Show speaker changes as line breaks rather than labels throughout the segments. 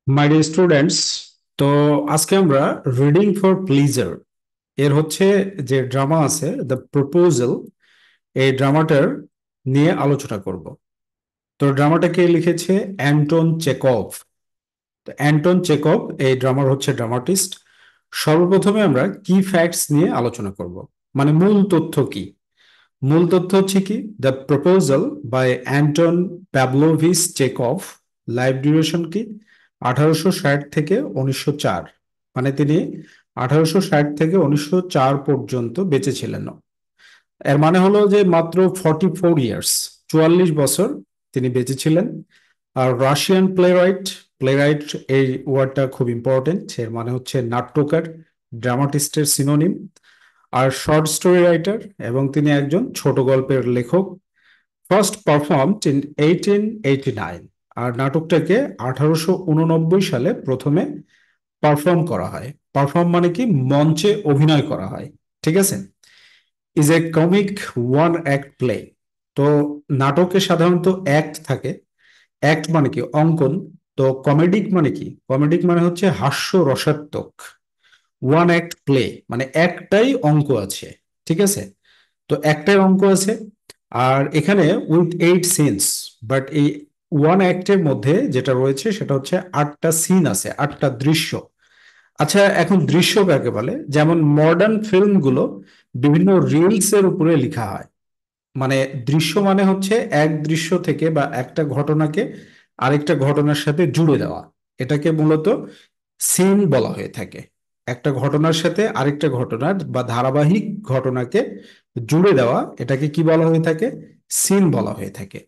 My dear students, তো আজকে আমরা রিডিং ফর প্লিজার এর হচ্ছে যে ড্রামা আছে দ্য প্রপোজাল, এই ড্রামাটার নিয়ে আলোচনা করব। তো ড্রামাটাকে লিখেছে অ্যান্টন চেকভ। তো অ্যান্টন চেকভ এই ড্রামার হচ্ছে ড্রামাটিস্ট। সর্বপ্রথমে আমরা কি ফ্যাক্টস নিয়ে আলোচনা করব, মানে মূল তথ্য কি। মূল তথ্য হচ্ছে কি, the proposal by Anton Pavlovich Chekhov, life duration কি 1860 থেকে 1904, মানে তিনি 1860 থেকে 1904 পর্যন্ত বেঁচে ছিলেন। এর মানে হলো যে মাত্র 44 ইয়ার্স, 44 বছর তিনি বেঁচে ছিলেন। আর রাশিয়ান প্লেরাইট, প্লেরাইট এই ওয়ার্ডটা খুব ইম্পর্টেন্ট, এর মানে হচ্ছে নাট্যকার, ড্রামাটিস্টের সিনোনিম। আর শর্ট স্টোরি রাইটার, এবং তিনি একজন ছোট গল্পের লেখক। ফার্স্ট পারফর্মড ইন 1889, আর নাটকটাকে 1889 সালে প্রথমে পারফর্ম করা হয়। পারফর্ম মানে কি, মঞ্চে অভিনয় করা হয়, ঠিক আছে। Is a comic one act play. তো নাটকে সাধারণত অ্যাক্ট থাকে। অ্যাক্ট মানে কি, অঙ্কন। তো কমেডিক মানে কি, কমেডিক মানে হচ্ছে হাস্য রসাত্মক। ওয়ান অ্যাক্ট প্লে মানে একটাই অঙ্ক আছে, ঠিক আছে। তো একটাই অঙ্ক আছে, আর এখানে উইথ 8 সিনস। বাট এই ওয়ান অ্যাক্টের মধ্যে যেটা রয়েছে সেটা হচ্ছে 8টা সিন আছে, 8টা দৃশ্য। আচ্ছা, এখন দৃশ্য কাকে বলে? যেমন মডার্ন ফিল্মগুলো বিভিন্ন রিলস এর উপরে লেখা হয়। মানে দৃশ্য মানে হচ্ছে এক দৃশ্য থেকে বা একটা ঘটনাকে আরেকটা ঘটনার সাথে জুড়ে দেওয়া, এটাকে মূলত সিন বলা হয়ে থাকে। একটা ঘটনার সাথে আরেকটা ঘটনার বা ধারাবাহিক ঘটনাকে জুড়ে দেওয়া, এটাকে কি বলা হয়ে থাকে? সিন বলা হয়ে থাকে।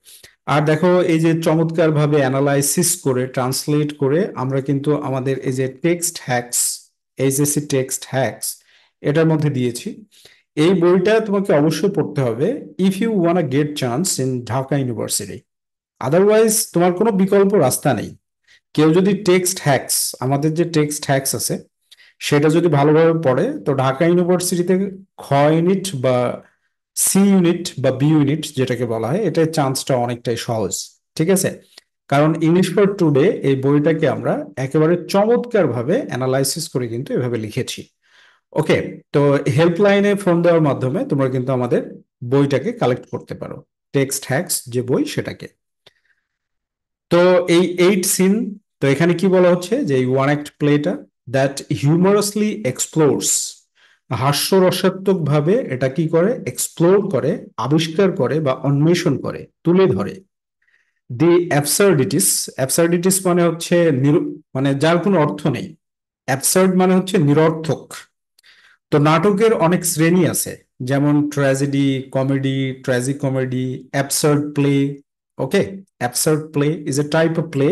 আর দেখো, এই যে চমৎকার ভাবে অ্যানালাইসিস করে ট্রান্সলেট করে আমরা কিন্তু আমাদের এই যে text hacks, HSC text hacks, এটার মধ্যে দিয়েছি। এই বইটা তোমাকে অবশ্যই পড়তে হবে if you wanna get chance in Dhaka university. Otherwise তোমার কোনো বিকল্প রাস্তা নেই। কেউ যদি টেক্সট হ্যাকস, আমাদের যে টেক্সট হ্যাকস আছে, সেটা যদি ভালোভাবে পড়ে, তো ঢাকা ইউনিভার্সিটিতে খ ইউনিট বা সি ইউনিট বা বি ইউনিট যেটাকে বলা হয়, এটার চান্সটা অনেকটাই সহজ, ঠিক আছে। কারণ ইংলিশ ফর টুডে এই বইটাকে আমরা একেবারে চমৎকার ভাবে অ্যানালাইসিস করে কিন্তু এভাবে লিখেছি। ওকে, তো হেল্পলাইনে ফোন দেওয়ার মাধ্যমে তোমরা কিন্তু আমাদের বইটাকে কালেক্ট করতে পারো, টেক্সট হ্যাকস যে বই সেটাকে। তো এই 8 সিন, তো এখানে কি বলা হচ্ছে যে এই ওয়ান অ্যাক্ট প্লেটা দ্যাট হিউমারাসলি এক্সপ্লোরস, হাস্যরসাত্মক ভাবে এটা কি করে, এক্সপ্লোর করে, আবিষ্কার করে বা অন্বেষণ করে, তুলে ধরে দি অ্যাবসার্ডিটিস। অ্যাবসার্ডিটিস মানে হচ্ছে মানে যার কোনো অর্থ নেই। অ্যাবসার্ড মানে হচ্ছে নিরর্থক। তো নাটকের অনেক শ্রেণী আছে, যেমন tragedy, comedy, tragic comedy, absurd play. Okay, absurd play is a type of play,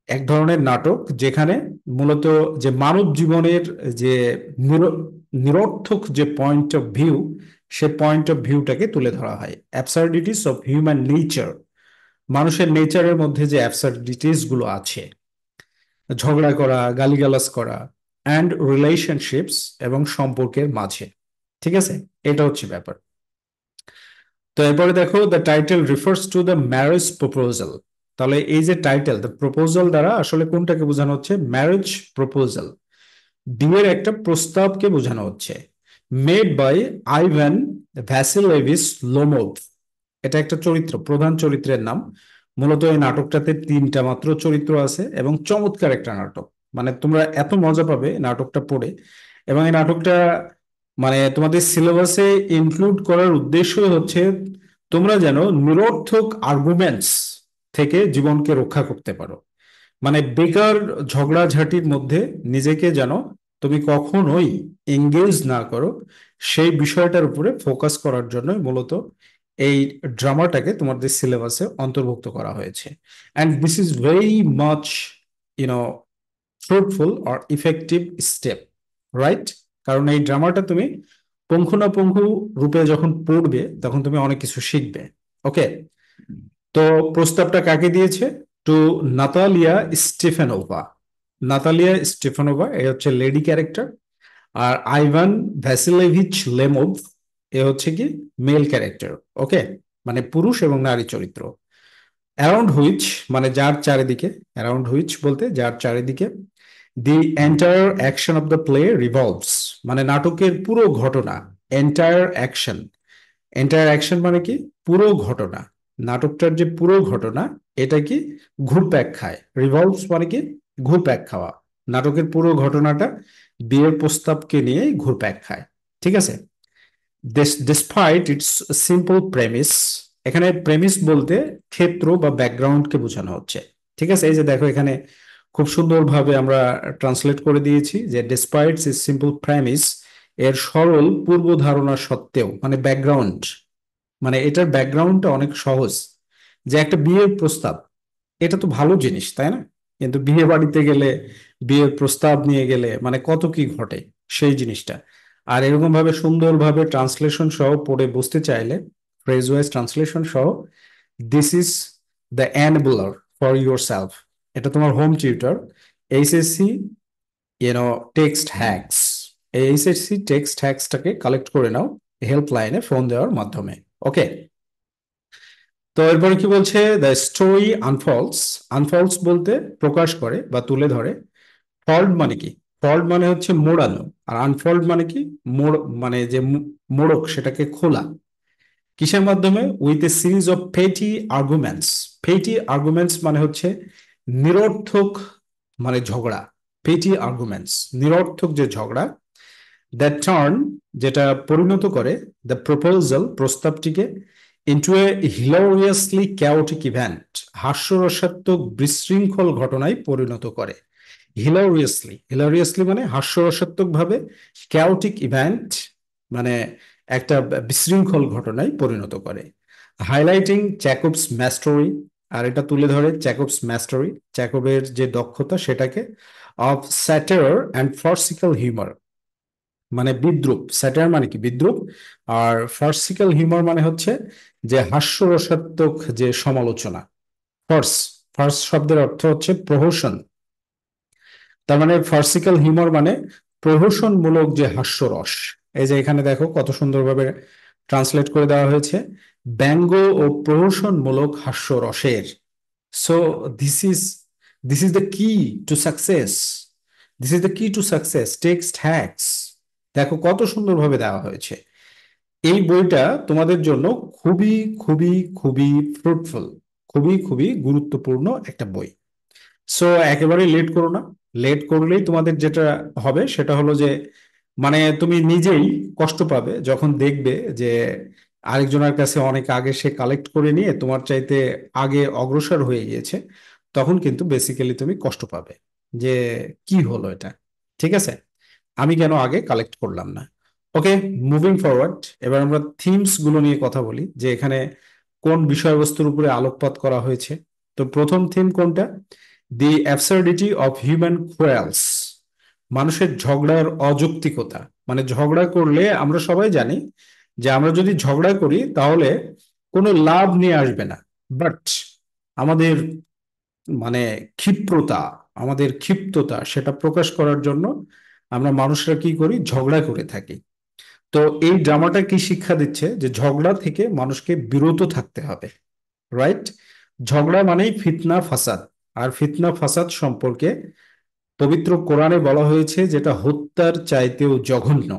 এক ধরনের নাটক যেখানে মূলত যে মানব জীবনের যে নিরর্থক যে পয়েন্ট অফ ভিউ, সে পয়েন্ট অফ ভিউটাকে তুলে ধরা হয়। অ্যাবসার্ডিটিস অফ হিউম্যান নেচার, মানুষের নেচারের মধ্যে যে অ্যাবসার্ডিটিস গুলো আছে, ঝগড়া করা, গালিগালাজ করা, অ্যান্ড রিলেশনশিপস, এবং সম্পর্কের মাঝে, ঠিক আছে। এটা হচ্ছে ব্যাপার। তো এরপরে দেখো, the title refers to the marriage proposal. তাহলে এই যে টাইটেল, দ্য প্রপোজাল দ্বারা আসলে কোনটাকে বোঝানো হচ্ছে? ম্যারেজ প্রপোজাল, বিয়ের একটা প্রস্তাবকে বোঝানো হচ্ছে। Made by Ivan Vasilyevich Lomov, এটা একটা চরিত্র, প্রধান চরিত্রের নাম। মূলত এই নাটকটাতে 3টা মাত্র চরিত্র আছে, এবং চমৎকার একটা নাটক। মানে তোমরা এত মজা পাবে নাটকটা পড়ে। এবং এই নাটকটা মানে তোমাদের সিলেবাসে ইনক্লুড করার উদ্দেশ্যই হচ্ছে তোমরা যেন নিরর্থক আর্গুমেন্টস থেকে জীবনকে রক্ষা করতে পারো। মানে বেকার ঝগড়াঝাটির মধ্যে নিজেকে যেন তুমি কখনোই এঙ্গেজ না করো, সেই বিষয়টার উপরে ফোকাস করার জন্য মূলত এই ড্রামাটাকে তোমাদের সিলেবাসে অন্তর্ভুক্ত করা হয়েছে। And this is very much you know fruitful or effective step, right? কারণ এই ড্রামাটা তুমি পুঙ্খানুপুঙ্খু রূপে যখন পড়বে তখন তুমি অনেক কিছু শিখবে। ওকে, তো প্রস্তাবটা কাকে দিয়েছে? To Natalia Stefanova. Natalia Stefanova এ হচ্ছে লেডি ক্যারেক্টার, আর আইভান ভ্যাসিলেভিচ লেমোভ এ হচ্ছে কি মেল ক্যারেক্টার। ওকে, মানে পুরুষ এবং নারী চরিত্র। অ্যারাউন্ড হুইচ মানে যার চারিদিকে, অ্যারাউন্ড হুইচ বলতে যার চারিদিকে the entire action of the play revolves, মানে নাটকের পুরো ঘটনা, এন্টায়ার অ্যাকশন, এন্টায়ার অ্যাকশন মানে কি পুরো ঘটনা, নাটকটার যে পুরো ঘটনা এটা কি ঘুরপ্যাক খায়, রিভলভস মানে কি ঘুরপ্যাক খাওয়া, নাটকের পুরো ঘটনাটা বিয়ের প্রস্তাবকে নিয়ে ঘুরপ্যাক খায়। ঠিক আছে, ডিসপাইট ইটস সিম্পল প্রেমিস, এখানে প্রেমিস বলতে ক্ষেত্র বা ব্যাকগ্রাউন্ডকে বোঝানো হচ্ছে। ঠিক আছে, এই যে দেখো এখানে খুব সুন্দরভাবে আমরা ট্রান্সলেট করে দিয়েছি যে ডিসপাইট ইটস সিম্পল প্রেমিস, এর সরল পূর্ব ধারণা সত্ত্বেও, মানে ব্যাকগ্রাউন্ড, মানে এটার ব্যাকগ্রাউন্ডটা অনেক সহজ, যে একটা বিয়ের প্রস্তাব, এটা তো ভালো জিনিস তাই না, কিন্তু বিয়ে বাড়িতে গেলে, বিয়ের প্রস্তাব নিয়ে গেলে মানে কত কি ঘটে সেই জিনিসটা। আর এরকম ভাবে সুন্দরভাবে ট্রান্সলেশন সহ পড়ে বুঝতে চাইলে, ফ্রেজ ওয়াইজ ট্রান্সলেশন সহ, this is the enabler for yourself, এটা তোমার home tutor HSC text hacks, এই এইচএসসি টেক্সট হ্যাকসটাকে কালেক্ট করে নাও হেল্পলাইনে ফোন দেওয়ার মাধ্যমে। ওকে, তো এরপরে কি বলছে, দ্য স্টোরি আনফলস, আনফলস বলতে প্রকাশ করে বা তুলে ধরে, ফল্ট মানে কি, ফল্ট মানে হচ্ছে মোড়ানো, আর আনফল্ড মানে কি মোড়, মানে যে মোড়ক সেটাকে খোলা, কিসের মাধ্যমে, উইথ এ সিরিজ অফ পেটি আর্গুমেন্টস, পেটি আর্গুমেন্টস মানে হচ্ছে নিরর্থক, মানে ঝগড়া, পেটি আর্গুমেন্টস নিরর্থক যে ঝগড়া, দ্যাট টার্ন যেটা পরিণত করে, দ্য প্রপোজাল প্রস্তাবটিকে, into a hilariously chaotic event, হাস্যরসাত্মক বিশৃঙ্খল ঘটনায় পরিণত করে। হিলোরিয়াসলি, হিলোরিয়াসলি মানে হাস্যরসাত্মক ভাবে, ক্যাওটিক ইভেন্ট মানে একটা বিশৃঙ্খল ঘটনায় পরিণত করে। হাইলাইটিং জ্যাকবস ম্যাস্টরি, আর এটা তুলে ধরে জ্যাকবস ম্যাস্টরি, জ্যাকবের যে দক্ষতা সেটাকে, অফ স্যাটার অ্যান্ড ফার্সিক্যাল হিউমার, মানে বিদ্রুপ, স্যাটার মানে কি বিদ্রুপ, আর ফার্সিক্যাল হিউমার মানে হচ্ছে যে হাস্যরসাত্মক যে সমালোচনা। ফার্স, ফার্স শব্দের অর্থ হচ্ছে প্রহসন, তার মানে ফার্সিক্যাল হিউমার মানে প্রহসনমূলক যে হাস্যরস। এই যে এখানে দেখো কত সুন্দরভাবে ট্রান্সলেট করে দেওয়া হয়েছে, ব্যঙ্গ ও প্রহসনমূলক হাস্যরসের। So this is, this is the key to success, this is the key to success text hacks, দেখো কত সুন্দরভাবে দেওয়া হয়েছে। এই বইটা তোমাদের জন্য খুবই খুবই খুবই ফ্রুটফুল, খুবই খুবই গুরুত্বপূর্ণ একটা বই। সো একেবারে লেট করো না, লেট করলেই তোমাদের যেটা হবে সেটা হলো যে, মানে তুমি নিজেই কষ্ট পাবে যখন দেখবে যে আরেকজনের কাছে অনেক আগে সে কালেক্ট করে নিয়ে তোমার চাইতে আগে অগ্রসর হয়ে গিয়েছে, তখন কিন্তু বেসিক্যালি তুমি কষ্ট পাবে যে কি হলো এটা। ঠিক আছে, আমি কেন আগে কালেক্ট করলাম না। ওকে, মুভিং ফরওয়ার্ড, এবার আমরা থিমস গুলো নিয়ে কথা বলি, যে এখানে কোন বিষয়বস্তুর উপরে আলোকপাত করা হয়েছে। তো প্রথম থিম কোনটা, দি অ্যাবসার্ডিটি অফ হিউম্যান কোয়ালস, মানুষের ঝগড়ার অযৌক্তিকতা, মানে ঝগড়া করলে আমরা সবাই জানি যে আমরা যদি ঝগড়া করি তাহলে কোনো লাভ নিয়ে আসবে না, বাট আমাদের মানে ক্ষিপ্রতা, আমাদের ক্ষিপ্ততা সেটা প্রকাশ করার জন্য আমরা মানুষরা কি করি, ঝগড়া করে থাকি। তো এই ড্রামাটা কি শিক্ষা দিচ্ছে, যে ঝগড়া থেকে মানুষকে বিরত থাকতে হবে, রাইট। ঝগড়া মানেই ফিতনা ফাসাদ, আর ফিতনা ফাসাদ সম্পর্কে পবিত্র কোরআনে বলা হয়েছে যেটা হত্যার চাইতেও জঘন্য,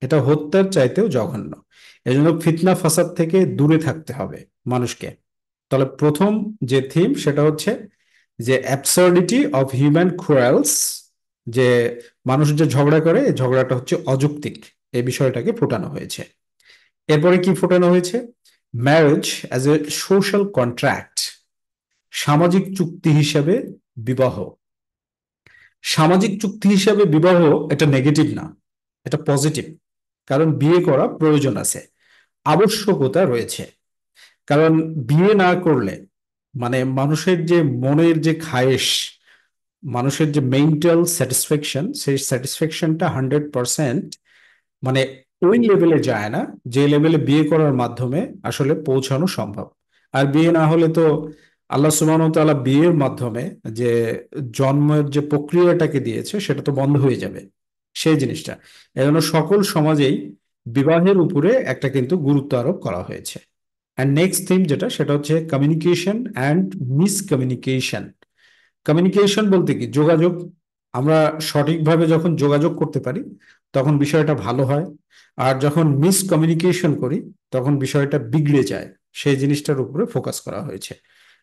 এটা হত্যার চাইতেও জঘন্য। এজন্য ফিতনা ফাসাদ থেকে দূরে থাকতে হবে মানুষকে। তাহলে প্রথম যে থিম সেটা হচ্ছে যে অ্যাবসার্ডিটি অফ হিউম্যান ক্রুয়েলস, যে মানুষ যে ঝগড়া করে এই ঝগড়াটা হচ্ছে অযৌক্তিক, এই বিষয়টাকে ফোটানো হয়েছে। এরপরে কি ফোটানো হয়েছে, marriage as a social contract, সামাজিক চুক্তি হিসাবে বিবাহ, সামাজিক চুক্তি হিসাবে বিবাহ, এটা নেগেটিভ না, এটা পজিটিভ। কারণ বিয়ে করা প্রয়োজন আছে, আবশ্যকতা রয়েছে। কারণ বিয়ে না করলে মানে মানুষের যে মনের যে খায়েশ, মানুষের যে মেন্টাল স্যাটিসফ্যাকশন, সেই স্যাটিসফ্যাকশনটা 100% মানে ওই লেভেলে যায় না যে লেভেলে বিয়ে করার মাধ্যমে আসলে পৌঁছানো সম্ভব। আর বিয়ে না হলে তো আল্লাহ সুবহানাহু ওয়া তাআলা বিয়ের মাধ্যমে যে জন্মের যে প্রক্রিয়াটাকে দিয়েছে সেটা তো বন্ধ হয়ে যাবে, সেই জিনিসটা। এজন্য সকল সমাজেই বিবাহের উপরে একটা কিন্তু গুরুত্ব আরোপ করা হয়েছে। অ্যান্ড নেক্সট থিম যেটা, সেটা হচ্ছে কমিউনিকেশন অ্যান্ড মিসকমিউনিকেশন। কমিউনিকেশন বলতে কি, যোগাযোগ। আমরা সঠিকভাবে যখন যোগাযোগ করতে পারি তখন বিষয়টা ভালো হয়, আর যখন মিসকমিউনিকেশন করি তখন বিষয়টা বিগড়ে যায়। সেই জিনিসটার উপরে ফোকাস করা হয়েছে।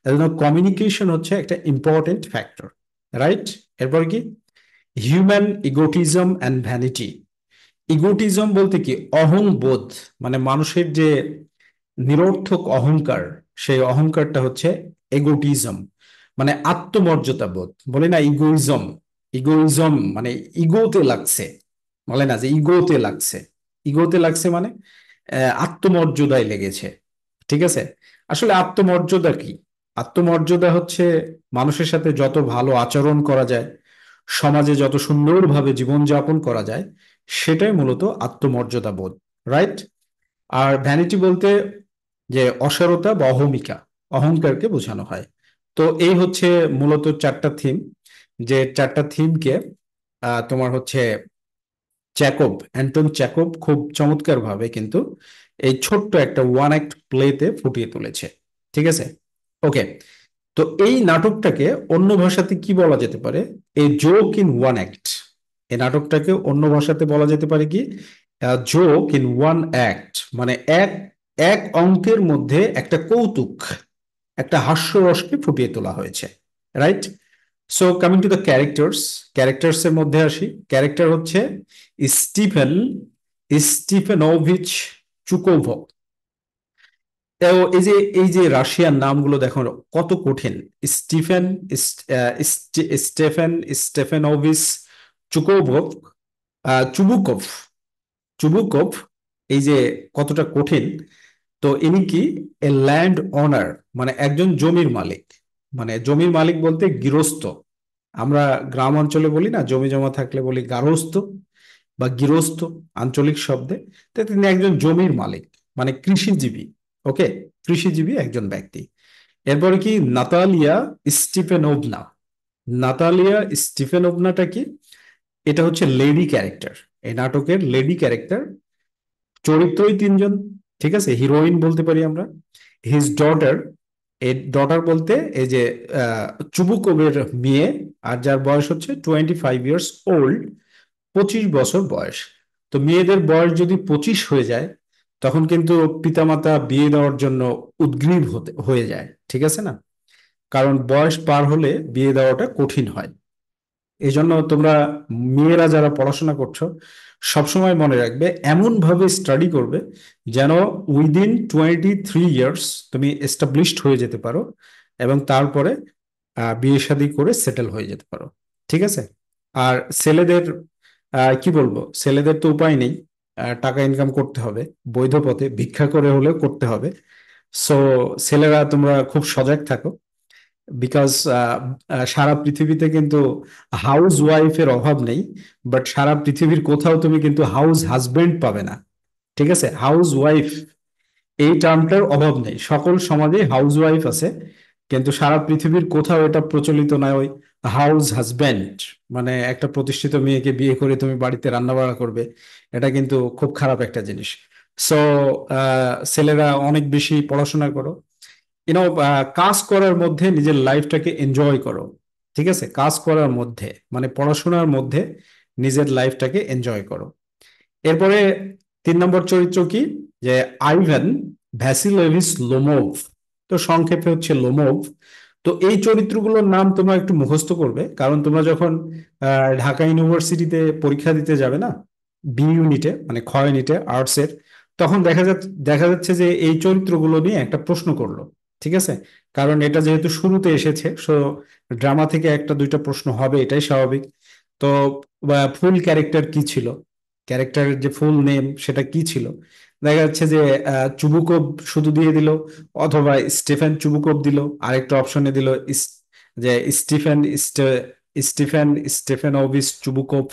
এজন্য কমিউনিকেশন হচ্ছে একটা ইম্পর্টেন্ট ফ্যাক্টর, রাইট? এরপর কি, হিউম্যান ইগোটিজম অ্যান্ড ভ্যানিটি। ইগোটিজম বলতে কি, অহংবোধ, মানে মানুষের যে নিরর্থক অহংকার, সেই অহংকারটা হচ্ছে এগোটিজম, মানে আত্মমর্যাদা বোধ। বলে না ইগোইজম, ইগোইজম মানে ইগোতে লাগছে, বলে না যে ইগোতে লাগছে। ইগোতে লাগছে মানে আত্মমর্যাদায় লেগেছে, ঠিক আছে? আসলে আত্মমর্যাদা কি? আত্মমর্যাদা হচ্ছে মানুষের সাথে যত ভালো আচরণ করা যায়, সমাজে যত সুন্দরভাবে জীবনযাপন করা যায়, সেটাই মূলত আত্মমর্যাদা বোধ, রাইট? আর ভ্যানিটি বলতে যে অসারতা বা অহমিকা, অহংকারকে বোঝানো হয়। তো এই হচ্ছে মূলত চারটা থিম, যে চারটা থিমকে তোমার হচ্ছে অ্যান্টন চ্যাকব খুব চমৎকার ভাবে কিন্তু এই ছোট্ট একটা ওয়ান অ্যাক্ট প্লেতে ফুটিয়ে তুলেছে, ঠিক আছে? ওকে, তো এই নাটকটাকে অন্য ভাষাতে কি বলা যেতে পারে? A joke in one act. এই নাটকটাকে অন্য ভাষাতে বলা যেতে পারে কি, জোক ইন ওয়ান অ্যাক্ট, মানে এক এক অঙ্কের মধ্যে একটা কৌতুক, একটা হাস্যরসকে ফুটিয়ে তোলা হয়েছে, right? So coming to the characters, characters এর মধ্যে আসি। ক্যারেক্টার হচ্ছে স্টিফেন স্টিফেনোভিচ চুকোভ। এই যে রাশিয়ান নামগুলো দেখো কত কঠিন। স্টিফেন স্টেফেন স্টেফেনোভিচ চুকোভভ, চুবুকভ, চুবুকভ, এই যে কতটা কঠিন। তো ইনি কি, এ ল্যান্ড ওনার, মানে একজন জমির মালিক। মানে জমির মালিক বলতে গৃহস্থ। আমরা গ্রাম অঞ্চলে বলি না, জমি জমা থাকলে বলি গারস্থ বা গৃহস্থ, আঞ্চলিক শব্দে। তো তিনি একজন জমির মালিক, মানে কৃষিজীবী। ওকে, কৃষিজীবী একজন ব্যক্তি। এরপরে কি, নাতালিয়া স্টিফেনোভনা। নাতালিয়া স্টিফেনোভনাটা কি? এটা হচ্ছে লেডি ক্যারেক্টার, এই নাটকের লেডি ক্যারেক্টার। চরিত্রই তিনজন, ঠিক আছে, হিরোইন বলতে পারি আমরা। হিজ ডটার, এই ডটার বলতে এই যে চুবুকোভের মেয়ে, আর যার বয়স হচ্ছে 25 ইয়ার্স ওল্ড, 25 বছর বয়স। তো মেয়েদের বয়স যদি 25 হয়ে যায়, তখন কিন্তু পিতামাতা বিয়ে দেওয়ার জন্য উদ্গ্রীব হয়ে যায়, ঠিক আছে না? কারণ বয়স পার হলে বিয়ে দেওয়াটা কঠিন হয়। এই জন্য তোমরা মেয়েরা যারা পড়াশোনা করছো, সবসময় মনে রাখবে, এমন ভাবে স্টাডি করবে যেন উইদিন 23 ইয়ার্স তুমি এস্টাবলিশড হয়ে যেতে পারো, এবং তারপরে বিয়ে শাদী করে সেটেল হয়ে যেতে পারো, ঠিক আছে? আর ছেলেদের কি বলবো, ছেলেদের তো উপায় নেই, টাকা ইনকাম করতে হবে, বৈধ পথে ভিক্ষা করে হলেও করতে হবে। সো ছেলেরা তোমরা খুব সজাগ থাকো, বিকজ সারা পৃথিবীতে কিন্তু হাউস ওয়াইফের অভাব নেই, বাট সারা পৃথিবীর কোথাও তুমি কিন্তু হাউস হাজবেন্ড পাবে না, ঠিক আছে? হাউস ওয়াইফ এই টার্মটার অভাব নেই, সকল সমাজে হাউস ওয়াইফ আছে, কিন্তু সারা পৃথিবীর কোথাও এটা প্রচলিত নয়। ওই হাউস হাজব্যান্ড মানে একটা প্রতিষ্ঠিত মেয়েকে বিয়ে করে তুমি বাড়িতে রান্না বান্না করবে, এটা কিন্তু খুব খারাপ একটা জিনিস। সো ছেলেরা অনেক বেশি পড়াশোনা করো, ইউনো, কাজ করার মধ্যে নিজের লাইফটাকে এনজয় করো, ঠিক আছে? কাজ করার মধ্যে মানে পড়াশোনার মধ্যে নিজের লাইফটাকে এনজয় করো। এরপরে 3 নম্বর চরিত্র কি, যে আইভান ভ্যাসিলেভিচ লোমোভ। তো সংক্ষেপে হচ্ছে লোমোভ। তো এই চরিত্রগুলোর নাম তোমরা একটু মুখস্থ করবে, কারণ তোমরা যখন ঢাকা ইউনিভার্সিটিতে পরীক্ষা দিতে যাবে না, বি ইউনিটে মানে খ ইউনিটে আর্টসের, তখন দেখা যাচ্ছে যে এই চরিত্রগুলো নিয়ে একটা প্রশ্ন করলো, ঠিক আছে? কারণ এটা যেহেতু শুরুতে এসেছে, সো ড্রামা থেকে একটা দুইটা প্রশ্ন হবে, এটাই স্বাভাবিক। তো ফুল ক্যারেক্টার কি ছিল, ক্যারেক্টারের যে ফুল নেম সেটা কি ছিল, দেখা যাচ্ছে যে চুবুকভ শুধু দিয়ে দিল, অথবা স্টিফেন চুবুকভ দিল, আরেকটা অপশনে দিল যে স্টিফেন স্টিফেন স্টেফেনোভিচ চুবুকভ।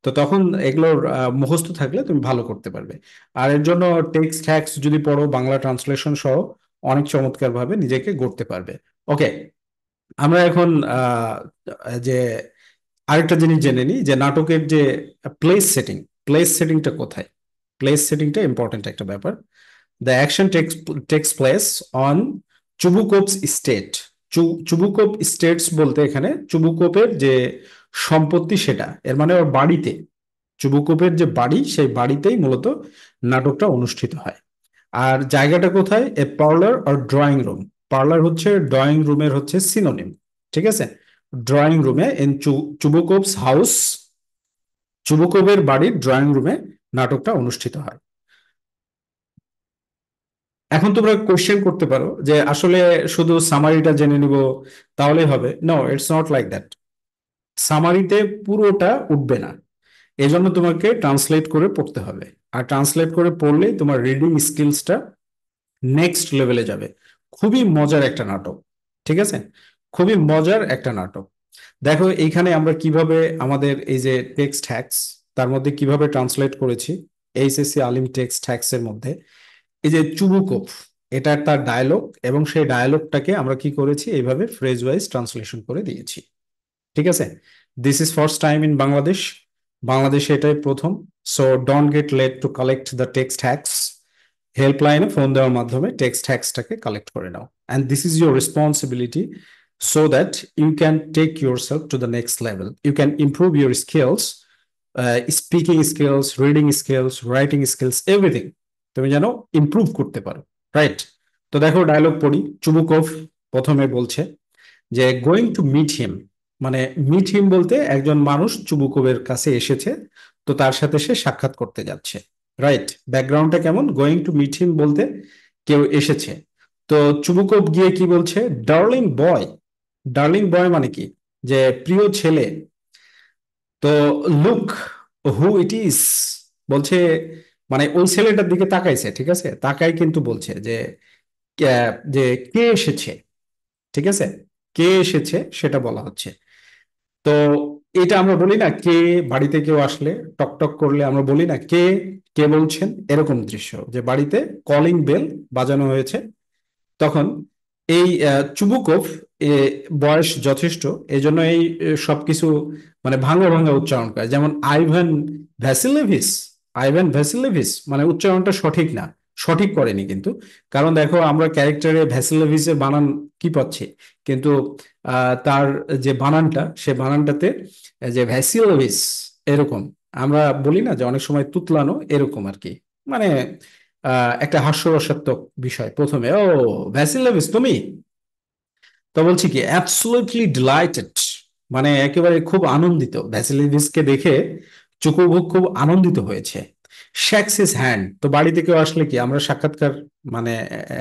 তো তখন এগুলোর মুখস্থ থাকলে তুমি ভালো করতে পারবে। আর এর জন্য টেক্সট হ্যাক্স যদি পড়ো, বাংলা ট্রান্সলেশন সহ অনেক চমৎকার ভাবে নিজেকে গড়তে পারবে। ওকে, আমরা এখন যে আরেকটা জিনিস জেনে নিই, যে নাটকের যে প্লেস সেটিংটা কোথায়। প্লেস সেটিংটা ইম্পর্টেন্ট একটা ব্যাপার। The action takes place on Chubukov's state. Chubukov states বলতে এখানে চুবুকোপের যে সম্পত্তি সেটা, এর মানে ওর বাড়িতে, চুবুকোপের যে বাড়ি সেই বাড়িতেই মূলত নাটকটা অনুষ্ঠিত হয়। আর জায়গাটা কোথায়? এ পার্লার আর ড্রয়িং রুম। পার্লার হচ্ছে ড্রয়িং রুমের হচ্ছে সিনোনিম, ঠিক আছে? ড্রয়িং রুমে ইন চুবুকোভস হাউস, চুবুকোভের বাড়ির ড্রয়িং রুমে নাটকটা অনুষ্ঠিত হয়। এখন তোমরা কোশ্চেন করতে পারো যে আসলে শুধু সামারিটা জেনে নিব তাহলেই হবে। No, it's not like that. সামারিতে পুরোটা উঠবে না, এজন্য তোমাকে ট্রান্সলেট করে পড়তে হবে। আর ট্রান্সলেট করে পড়লেই তোমার রিডিং স্কিলসটা নেক্সট লেভেলে যাবে। খুবই মজার একটা নাটক, ঠিক আছে? খুবই মজার একটা নাটক। দেখো এইখানে আমরা কিভাবে আমাদের এই যে টেক্সট হ্যাক্স, তার মধ্যে কিভাবে ট্রান্সলেট করেছি। এইচএসসি আলিম টেক্সট হ্যাক্স এর মধ্যে এই যে চুবুকোপ, এটা তার ডায়লগ, এবং সেই ডায়লগটাকে আমরা কি করেছি, এইভাবে ফ্রেজ ওয়াইজ ট্রান্সলেশন করে দিয়েছি, ঠিক আছে? This is first time in Bangladesh, বাংলাদেশে এটাই প্রথম। So don't get late to collect the text hacks. হেল্পলাইনে ফোন দেওয়ার মাধ্যমে টেক্সট হ্যাক্সটাকে কালেক্ট করে নাও, and this is your responsibility, so that you can take yourself to the next level. You can improve your skills, speaking skills, reading skills, writing skills, everything তুমি যেন improve করতে পারো, right? তো দেখো dialogue পড়ি। চুবুকোভ প্রথমে বলছে যে গোয়িং টু মিট হিম, মানে মিট হিম বলতে একজন মানুষ চুবুকোভের কাছে এসেছে, তো তার সাথে সে সাক্ষাৎ করতে যাচ্ছে, রাইট? ব্যাকগ্রাউন্ডটা কেমন? গোয়িং টু মিট হিম বলতে কেউ এসেছে। তো চুবুকোভ গিয়ে কি বলছে? ডার্লিং বয়। ডার্লিং বয় মানে কি? যে প্রিয় ছেলে। তো লুক হু ইট ইজ বলছে, মানে ওই ছেলেটার দিকে তাকাইছে, ঠিক আছে? তাকাই কিন্তু বলছে যে যে কে এসেছে, ঠিক আছে? কে এসেছে সেটা বলা হচ্ছে। তো এটা আমরা বলি না, কে বাড়িতে কেউ আসলে টক টক করলে আমরা বলি না কে, কে বলছেন, এরকম দৃশ্য যে বাড়িতে কলিং বেল বাজানো হয়েছে। তখন এই চুবুকোভ বয়স যথেষ্ট, এই জন্য এই সবকিছু মানে ভাঙা ভাঙা উচ্চারণ করে, যেমন আইভান ভ্যাসিলেভিস। আইভান ভ্যাসিলেভিস মানে উচ্চারণটা সঠিক না, সঠিক করেনি কিন্তু। কারণ দেখো আমরা ক্যারেক্টারে ভ্যাসিলেভিসের বানান কি পাচ্ছি, কিন্তু তার যে বানানটা, সে বানানটাতে যে ভ্যাসিলেভিস এরকম আমরা বলি না, যে অনেক সময় তুতলানো এরকম আর কি। মানে একটা হাস্যরসাত্মক বিষয় প্রথমে, ও ভ্যাসিলেভিস তুমি। তো বলছি কি অ্যাবসলিউটলি ডিলাইটেড, মানে একেবারে খুব আনন্দিত, ভ্যাসিলেভিসকে দেখে চুকুবুক খুব আনন্দিত হয়েছে। শেকস হিজ হ্যান্ড, তো বাড়িতে কেউ আসলে কি আমরা সাক্ষাৎকার মানে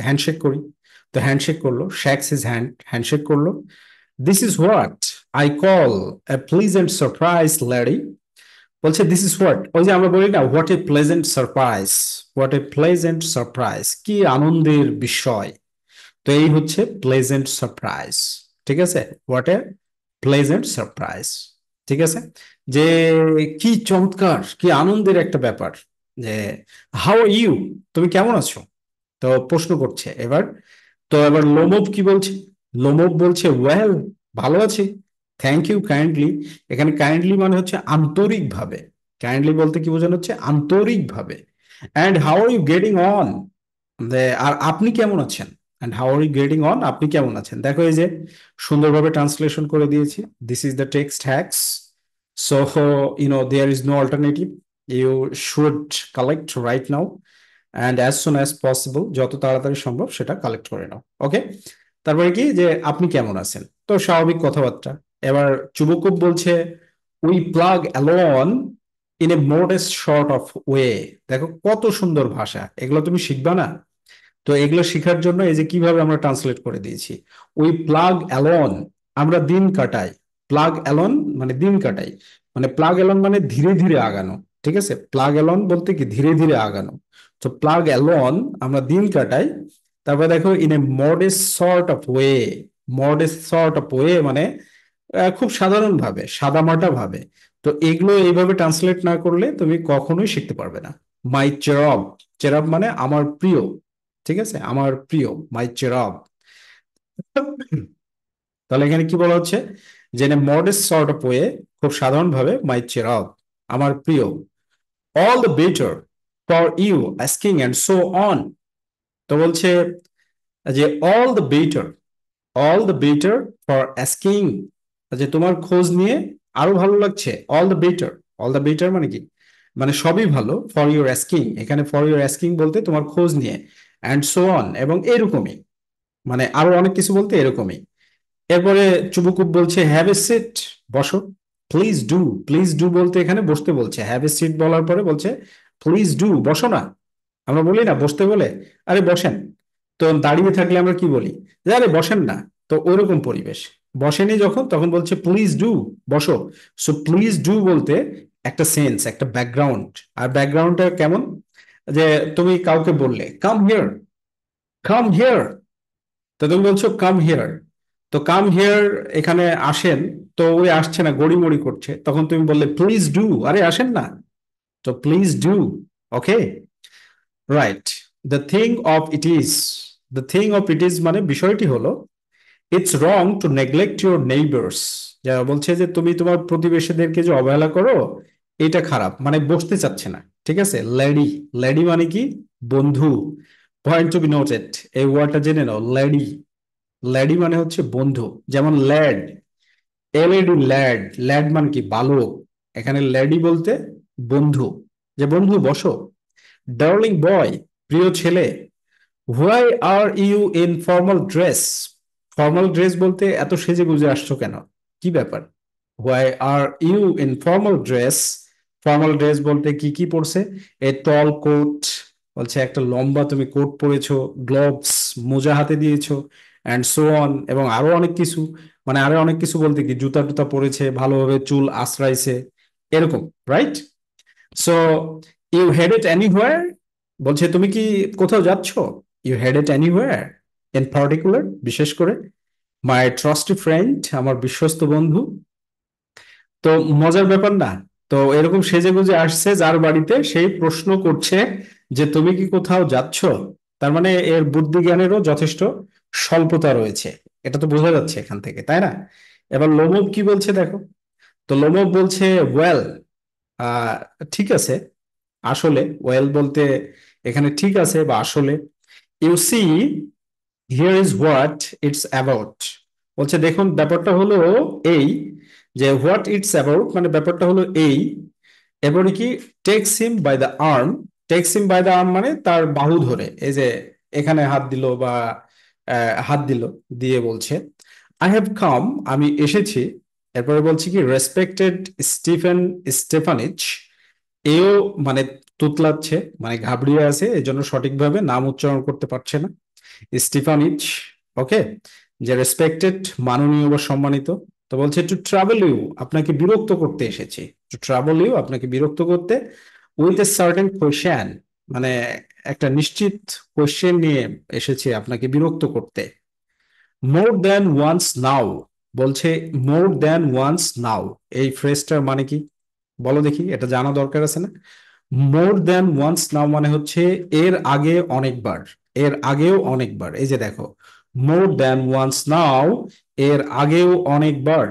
হ্যান্ডশেক করি, তো হ্যান্ডশেক করলো, শেকস হিজ হ্যান্ড, হ্যান্ডশেক করলো। This is what I call A pleasant surprise lady. বলছে দিস ইজ হোয়াট, ওই যে আমরা বলি না what a pleasant surprise, what a pleasant surprise, কি আনন্দের বিষয়। তো এই হচ্ছে প্লেজেন্ট সারপ্রাইজ, ঠিক আছে? হোয়াট এ প্লেজেন্ট সারপ্রাইজ, ঠিক আছে? যে কি চমৎকার, কি আনন্দের একটা ব্যাপার, যে হাউ আর ইউ, তুমি কেমন আছো, তো প্রশ্ন করছে এবার। তো এবার লোমব কি বলছে? লোমব বলছে ওয়েল, ভালো আছি, থ্যাংক ইউ কাইন্ডলি। এখানে কাইন্ডলি মানে হচ্ছে আন্তরিকভাবে, কাইন্ডলি বলতে কি বোঝানো হচ্ছে? আন্তরিকভাবে। And how are you getting on, আর আপনি কেমন আছেন? And how are you getting on, আপনি কেমন আছেন। দেখো এই যে সুন্দরভাবে ট্রান্সলেশন করে দিয়েছি। This is the text hacks. So there is no alternative, you should collect right now and as soon as possible, যত তাড়াতাড়ি সম্ভব সেটা কালেক্ট করে নাও, ওকে? তারপরে কি, যে আপনি কেমন আছেন, তো স্বাভাবিক কথাবার্তা। এবার চুবুকুব বলছে we plug along in a modest sort of way. দেখো কত সুন্দর ভাষা, এগুলো তুমি শিখবা না? তো এগুলো শেখার জন্য এই যে কিভাবে আমরা ট্রান্সলেট করে দিয়েছি, উই প্লাগ অ্যালন, আমরা দিন কাটাই। প্লাগ অ্যালন মানে দিন কাটাই, মানে প্লাগ অ্যালন মানে ধীরে ধীরে আগানো, ঠিক আছে? প্লাগ অ্যালন বলতে কি ধীরে ধীরে আগানো। তো প্লাগ অ্যালন আমরা দিন কাটাই। তারপর দেখো in a modest sort of way. Modest sort of way মানে খুব সাধারণ ভাবে, সাদামাটা ভাবে। তো এগুলো এইভাবে ট্রান্সলেট না করলে তুমি কখনোই শিখতে পারবে না। মাই চেরব, চেরব মানে আমার প্রিয়, ঠিক আছে? আমার প্রিয়, মাই চেরব। তাহলে এখানে কি বলা হচ্ছে, যে মডেস্ট সর্ট অফ ওয়ে, খুব সাধারণ ভাবে, মাই চেরব আমার প্রিয়। All the better for you asking and so on. তো বলছে যে all the better, all the better for asking, যে তোমার খোঁজ নিয়ে আরো ভালো লাগছে। All the better, all the better মানে কি, মানে সবই ভালো। ফর ইউর অ্যাস্কিং, এখানে ফর ইউর অ্যাস্কিং বলতে তোমার খোঁজ নিয়ে, অ্যান্ড সো অন, এবং এরকমই, মানে আরো অনেক কিছু বলতে এরকমই। এরপরে চুবুকুব বলছে হ্যাভ এ সিট, বসো। প্লিজ ডু, প্লিজ ডু বলতে এখানে বসতে বলছে। হ্যাভ এ সিট বলার পরে বলছে প্লিজ ডু, বসো না। আমরা বলি না বসতে বলে, আরে বসেন। তো দাঁড়িয়ে থাকলে আমরা কি বলি, যে আরে বসেন না। তো ওইরকম পরিবেশ, বসেনি যখন, তখন বলছে প্লিজ ডু, বসো। সো প্লিজ ডু বলতে একটা সেন্স, একটা ব্যাকগ্রাউন্ড। আর ব্যাকগ্রাউন্ডটা কেমন, যে তুমি কাউকে বললে কাম হিয়ার, কাম হিয়ার, তো তুমি বলছো কাম হিয়ার। তো কাম হিয়ার, এখানে আসেন, তো ওই আসছে না, গড়িমড়ি করছে, তখন তুমি বললে প্লিজ ডু, আরে আসেন না। তো please do, okay, right. The thing of it is, the thing of it is মানে বিষয়টি হলো, it's wrong to neglect your neighbours, যারা বলছে যে তুমি তোমার প্রতিবেশীদেরকে যে অবহেলা করো, এটা খারাপ, মানে বসতে চাচ্ছে না। ঠিক আছে, লেডি, লেডি মানে কি, বন্ধু। পয়েন্ট টু বি নোটেড, এই ওয়ার্ডটা জেনে নাও, লেডি, ল্যাডি মানে হচ্ছে বন্ধু। যেমন ল্যাড, এলএডি, ল্যাড, ল্যাড মানে কি, বালক। এখানে ল্যাডি বলতে বন্ধু, যে বন্ধু বসো। ডার্লিং বয়, প্রিয় ছেলে। Why are you in formal dress, formal dress বলতে এত সেজে গুজে আসছো কেন, কি ব্যাপার। Why are you in formal dress, formal dress বলতে কি কি পরছে, এ টল কোট, বলছে একটা লম্বা তুমি কোট পরেছো, গ্লোভস, মোজা হাতে দিয়েছো, অ্যান্ড সো অন, এবং আরো অনেক কিছু। মানে আরো অনেক কিছু বলতে কি, জুতা টুতা পরেছে, ভালোভাবে চুল আশ্রাইছে, এরকম, right. So you head it anywhere, বলছে তুমি কি কোথাও যাচ্ছ, you head it anywhere, in particular, বিশেষ করে। মাই ট্রাস্টি ফ্রেন্ড, আমার বিশ্বস্ত বন্ধু। তো মজার ব্যাপার না, তো এরকম সেজে গুজে আসছে যার বাড়িতে, সেই প্রশ্ন করছে যে তুমি কি কোথাও যাচ্ছ। তার মানে এর বুদ্ধি জ্ঞানেরও যথেষ্ট স্বল্পতা রয়েছে, এটা তো বোঝা যাচ্ছে এখান থেকে, তাই না। এবার লোমব কি বলছে দেখো। তো লোমব বলছে ওয়েল, আহ ঠিক আছে, আসলে, ওয়েল বলতে এখানে ঠিক আছে বা আসলে। You see, here is what it's about, বলছে দেখুন ব্যাপারটা হলো এই, যে হোয়াট ইটস অ্যাবাউট মানে ব্যাপারটা হলো এই। এরপরে কি, takes him by the arm, takes him by the arm মানে তার বাহু ধরে, এই যে এখানে হাত দিল বা হাত দিল, দিয়ে বলছে আই হ্যাভ কাম, আমি এসেছি। এরপরে বলছি কি, রেসপেক্টেড স্টিফেন স্টেফানিচ, এও মানে তুতলাচ্ছে, মানে ঘাবড়িয়ে আছে, এই জন্য সঠিকভাবে নাম উচ্চারণ করতে পারছে না, স্টিফানিচ, ওকে। যে রেসপেক্টেড, মাননীয় বা সম্মানিত। তো বলছে টু ট্রাভেল ইউ, আপনাকে বিরক্ত করতে এসেছি, টু ট্রাভেল ইউ, আপনাকে বিরক্ত করতে, উইথ এ সার্টেন কোয়েশ্চেন, মানে একটা নিশ্চিত কোয়েশ্চেন নিয়ে এসেছি আপনাকে বিরক্ত করতে। মোর দ্যান ওয়ান্স নাও, বলছে মোর দ্যান ওয়ান্স নাও, এই ফ্রেজটার মানে কি বলো দেখি, এটা জানা দরকার আছে না। মোর দ্যান ওয়ান্স নাও মানে হচ্ছে এর আগে অনেকবার, এর আগেও অনেকবার, এই যে দেখো, মোর দ্যান ওয়ান্স নাও, এর আগেও অনেকবার।